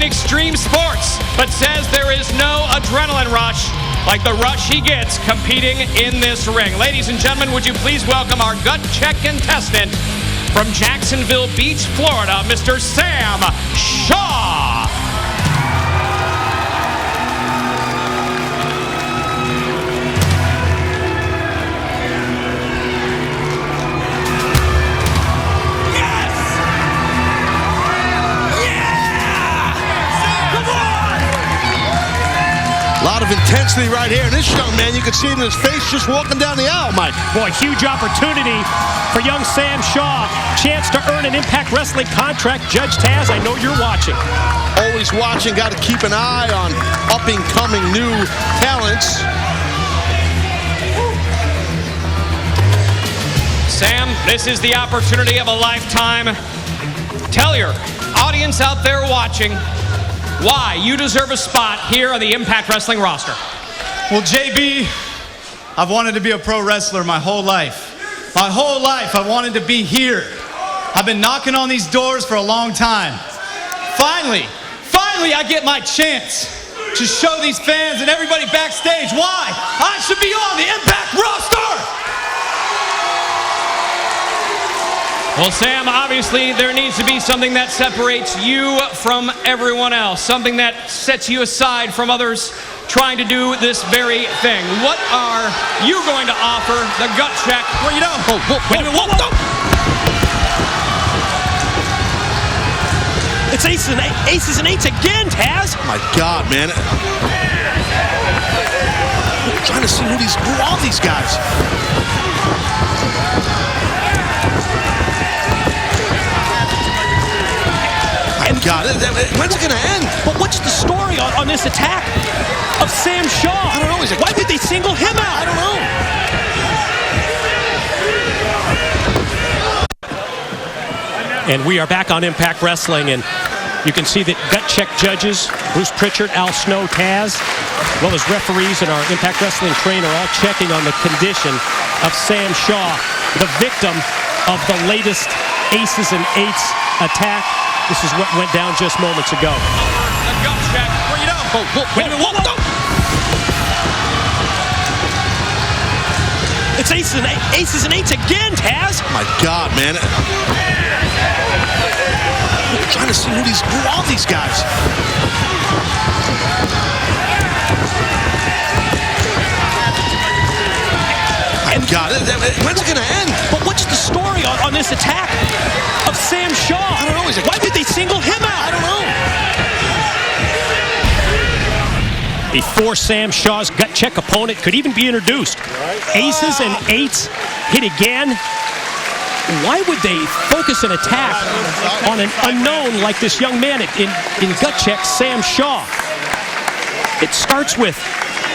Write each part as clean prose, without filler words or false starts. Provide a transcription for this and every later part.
extreme sports, but says there is no adrenaline rush like the rush he gets competing in this ring. Ladies and gentlemen, would you please welcome our gut check contestant from Jacksonville Beach, Florida, Mr. Sam Shaw. A lot of intensity right here. This young man, you can see it in his face just walking down the aisle, Mike. Boy, huge opportunity for young Sam Shaw. Chance to earn an Impact Wrestling contract. Judge Taz, I know you're watching. Always watching. Got to keep an eye on up-and-coming new talents. Sam, this is the opportunity of a lifetime. Tell your audience out there watching why you deserve a spot here on the Impact Wrestling roster. Well, JB, I've wanted to be a pro wrestler my whole life. My whole life I wanted to be here. I've been knocking on these doors for a long time. Finally I get my chance to show these fans and everybody backstage why I should be on the Impact roster. Well, Sam, obviously there needs to be something that separates you from everyone else, something that sets you aside from others trying to do this very thing. What are you going to offer the gut check? Well, you know, wait a minute, whoa. It's aces and eights again, Taz. Oh my God, man. I'm trying to see who are these guys. God, when's it gonna end? But what's the story on this attack of Sam Shaw? I don't know. Why did they single him out? I don't know. And we are back on Impact Wrestling, and you can see that gut check judges, Bruce Pritchard, Al Snow, Taz, as well as referees and our Impact Wrestling trainer all checking on the condition of Sam Shaw, the victim of the latest aces and eights attack. This is what went down just moments ago. The gut check. Where you know? Wait a minute, whoa. It's aces and eights again, Taz. Oh my God, man. I'm trying to see who are these guys. And God, when's it gonna end? But what's the story on this attack of Sam Shaw? I don't know. Why did they single him out? I don't know. Before Sam Shaw's gut check opponent could even be introduced, aces and eights hit again. Why would they focus an attack on an unknown like this young man in gut check, Sam Shaw? It starts with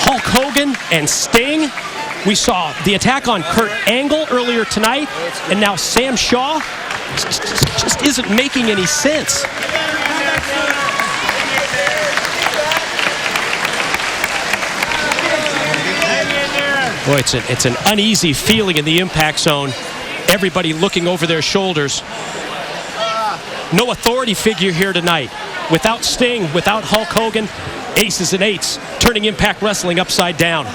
Hulk Hogan and Sting. We saw the attack on Kurt Angle earlier tonight, and now Sam Shaw just isn't making any sense. Boy, it's an uneasy feeling in the impact zone. Everybody looking over their shoulders. No authority figure here tonight. Without Sting, without Hulk Hogan, aces and eights, turning Impact Wrestling upside down.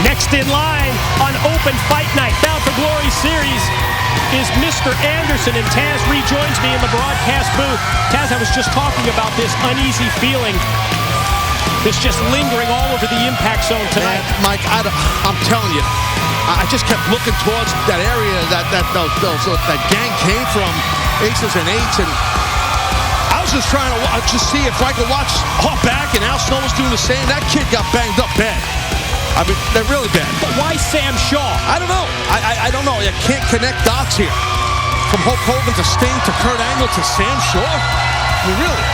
Next in line on Open Fight Night, Bound for Glory Series, is Mr. Anderson, and Taz rejoins me in the broadcast booth. Taz, I was just talking about this uneasy feeling that's just lingering all over the impact zone tonight. Mike, I'm telling you, I just kept looking towards that area that gang came from, aces and eights, and I was just trying to see if I could watch Hawk back, and Al Snow was doing the same. That kid got banged up bad. I mean, they're really bad. But why Sam Shaw? I don't know. I don't know. You can't connect dots here. From Hulk Hogan to Sting to Kurt Angle to Sam Shaw. I mean, really.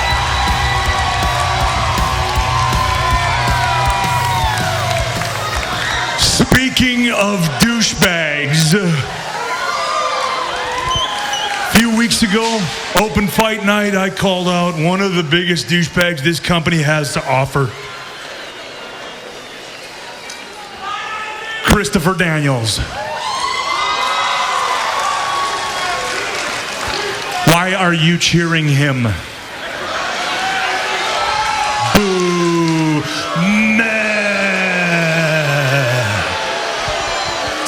Speaking of douchebags, weeks ago, open fight night, I called out one of the biggest douchebags this company has to offer. Christopher Daniels. Why are you cheering him? Boo.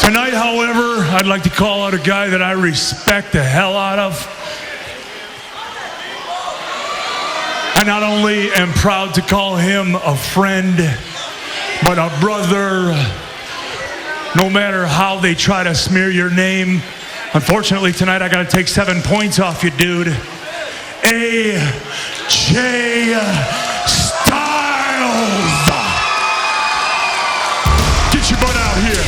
Tonight, however, I'd like to call out a guy that I respect the hell out of. I not only am proud to call him a friend, but a brother. No matter how they try to smear your name, unfortunately tonight I got to take 7 points off you, dude. AJ Styles. Get your butt out here.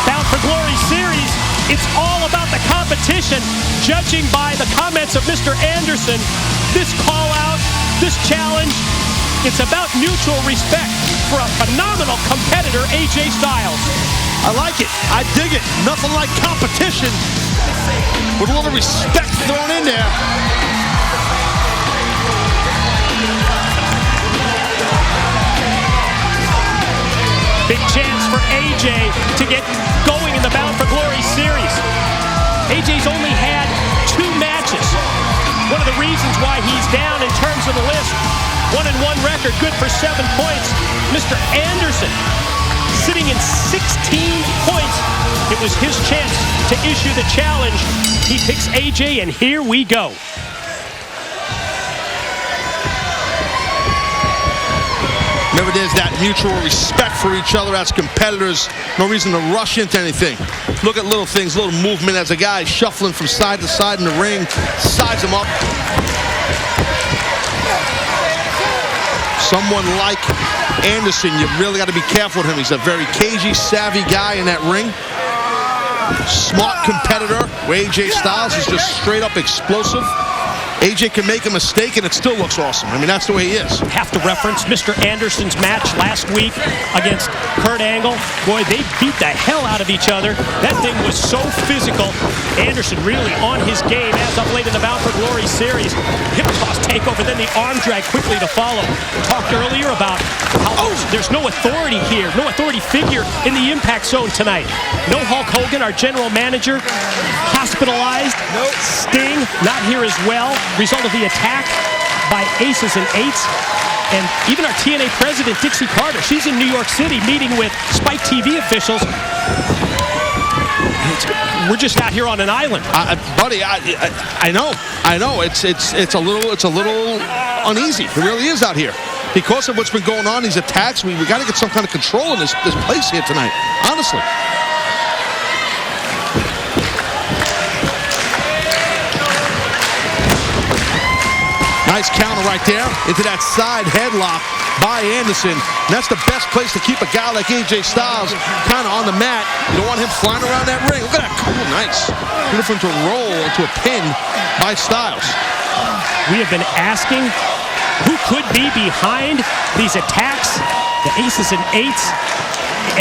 Bound for Glory series, it's all about the competition. Judging by the comments of Mr. Anderson, this call out, this challenge, it's about mutual respect for a phenomenal competitor, AJ Styles. I like it. I dig it. Nothing like competition with a little respect thrown in there. Big chance for AJ to get going in the Bound for Glory series. AJ's only had 2 matches. One of the reasons why he's down in terms of the list. 1-1 record, good for 7 points. Mr. Anderson sitting in 16 points. It was his chance to issue the challenge. He picks AJ, and here we go. Remember, there's that mutual respect for each other as competitors. No reason to rush into anything. Look at little things, little movement as a guy shuffling from side to side in the ring. Size him up. Someone like Anderson, you really got to be careful with him. He's a very cagey, savvy guy in that ring. Smart competitor. AJ Styles is just straight up explosive. AJ can make a mistake and it still looks awesome. I mean, that's the way he is. Have to reference Mr. Anderson's match last week against Kurt Angle. Boy, they beat the hell out of each other. That thing was so physical. Anderson really on his game as of late in the Bound for Glory series. Hip toss takeover, then the arm drag quickly to follow. We talked earlier about how there's no authority here, no authority figure in the impact zone tonight. No Hulk Hogan, our general manager, hospitalized. Sting, not here as well. Result of the attack by Aces and Eights. And even our TNA president, Dixie Carter, she's in New York City meeting with Spike TV officials. We're just out here on an island. Buddy, I know. It's a little uneasy. It really is out here. Because of what's been going on, these attacks, we got to get some kind of control in this place here tonight. Honestly. Nice counter right there into that side headlock by Anderson. And that's the best place to keep a guy like AJ Styles kind of on the mat. You don't want him flying around that ring. Look at that. Cool, nice. Beautiful to roll into a pin by Styles. We have been asking who could be behind these attacks, the Aces and Eights.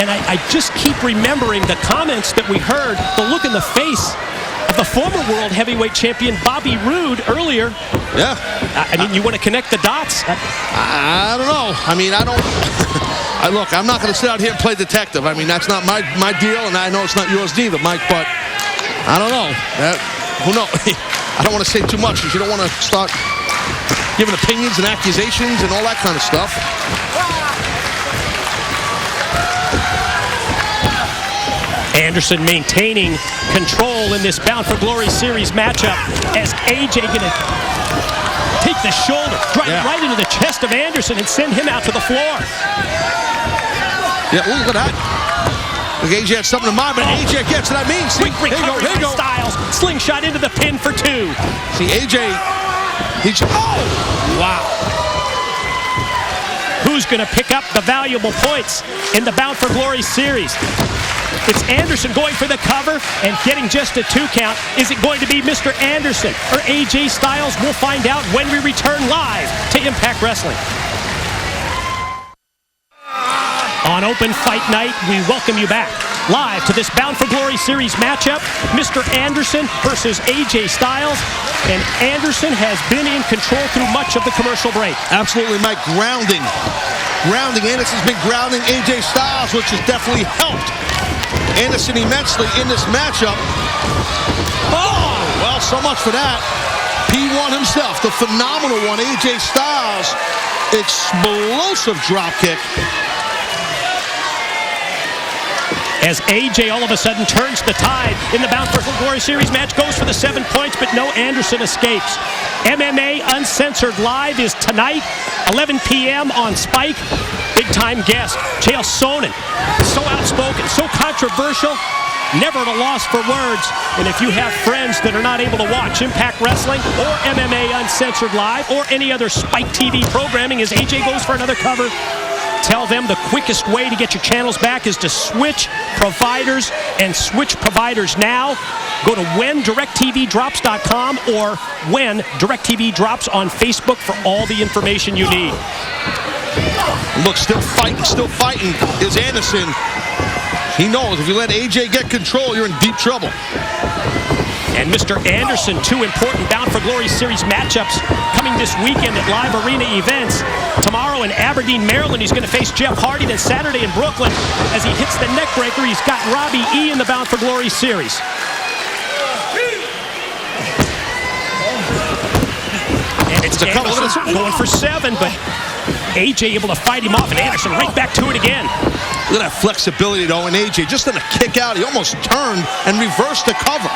And I just keep remembering the comments that we heard, the look in the face of the former world heavyweight champion Bobby Roode earlier. Yeah. I mean, you want to connect the dots? I don't know. I mean, I don't... look, I'm not going to sit out here and play detective. I mean, that's not my deal, and I know it's not yours either, Mike, but I don't know. Who knows? I don't want to say too much because you don't want to start giving opinions and accusations and all that kind of stuff. Anderson maintaining control in this Bound for Glory series matchup as AJ going to take the shoulder, drive it right into the chest of Anderson and send him out to the floor. Yeah, look at that. Look, AJ had something in mind, but AJ gets it. I mean, see, quick recovery by Styles. Slingshot into the pin for 2. See, AJ, wow. Who's going to pick up the valuable points in the Bound for Glory series? It's Anderson going for the cover and getting just a 2 count. Is it going to be Mr. Anderson or AJ Styles? We'll find out when we return live to Impact Wrestling. On Open Fight Night, we welcome you back. live to this Bound for Glory Series matchup. Mr. Anderson versus AJ Styles. And Anderson has been in control through much of the commercial break. Absolutely, Mike. Grounding. Anderson's been grounding AJ Styles, which has definitely helped Anderson immensely in this matchup. Oh, well, so much for that. P1 himself, the phenomenal one, AJ Styles. Explosive drop kick. As AJ all of a sudden turns the tide in the Bound for Glory Series match, goes for the 7 points, but no Anderson escapes. MMA Uncensored Live is tonight, 11 p.m. on Spike. Big-time guest, Chael Sonnen. So outspoken, so controversial, never at a loss for words. And if you have friends that are not able to watch Impact Wrestling or MMA Uncensored Live or any other Spike TV programming as AJ goes for another cover, tell them the quickest way to get your channels back is to switch providers, and switch providers now. Go to whendirecttvdrops.com or when DirecTV Drops on Facebook for all the information you need. Look, still fighting is Anderson. He knows if you let AJ get control, you're in deep trouble. And Mr. Anderson, 2 important Bound for Glory Series matchups coming this weekend at live arena events. Tomorrow in Aberdeen, Maryland, he's going to face Jeff Hardy. Then Saturday in Brooklyn, as he hits the neck breaker, he's got Robbie E. in the Bound for Glory Series. And it's Anderson going for 7, but AJ able to fight him off, and Anderson right back to it again. Look at that flexibility, though, in AJ. Just in a kick out, he almost turned and reversed the cover.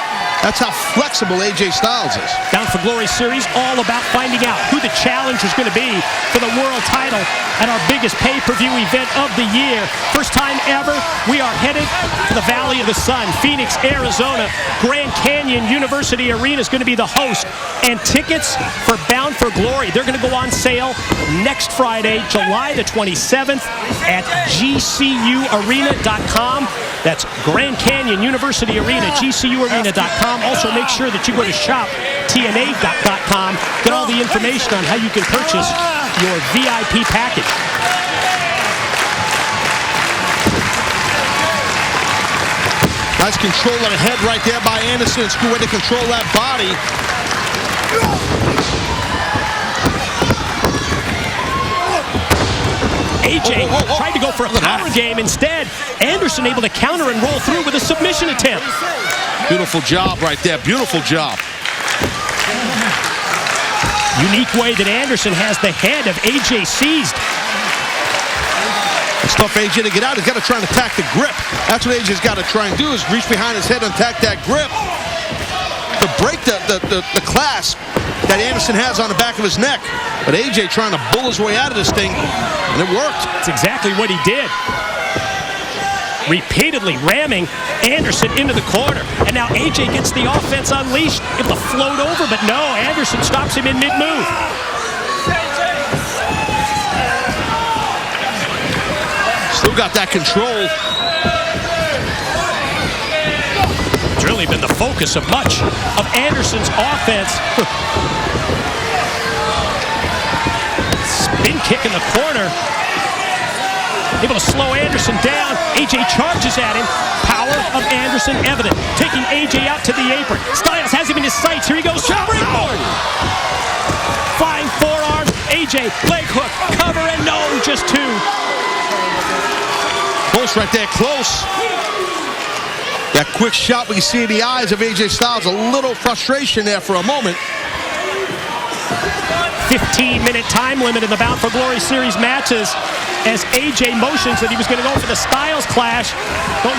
That's how flexible AJ Styles is. Bound for Glory Series, all about finding out who the challenger is going to be for the world title at our biggest pay-per-view event of the year. First time ever, we are headed to the Valley of the Sun, Phoenix, Arizona. Grand Canyon University Arena is going to be the host. And tickets for Bound for Glory, they're going to go on sale next Friday, July the 27th at GCUarena.com. That's Grand Canyon University Arena, GCUarena.com. Also, make sure that you go to shoptna.com. Get all the information on how you can purchase your VIP package. Nice control of the head right there by Anderson. It's a good way to control that body. AJ tried to go for a power game. Instead, Anderson able to counter and roll through with a submission attempt. Beautiful job right there. Beautiful job. Unique way that Anderson has the head of AJ seized. It's tough for AJ to get out. He's got to try and attack the grip. That's what AJ's got to try and do, is reach behind his head and attack that grip. To break the clasp that Anderson has on the back of his neck. But AJ trying to bull his way out of this thing, and it worked. That's exactly what he did. Repeatedly ramming Anderson into the corner. And now AJ gets the offense unleashed, able to float over, but no, Anderson stops him in mid-move. Still got that control. It's really been the focus of much of Anderson's offense. Spin kick in the corner. Able to slow Anderson down. AJ charges at him. Power of Anderson evident. Taking AJ out to the apron. Styles has him in his sights. Here he goes. Springboard. Flying forearm. AJ, leg hook, cover, and no, just 2. Close right there, close. That quick shot we see in the eyes of AJ Styles. A little frustration there for a moment. 15-minute time limit in the Bound for Glory Series matches as AJ motions that he was going to go for the Styles clash. Don't know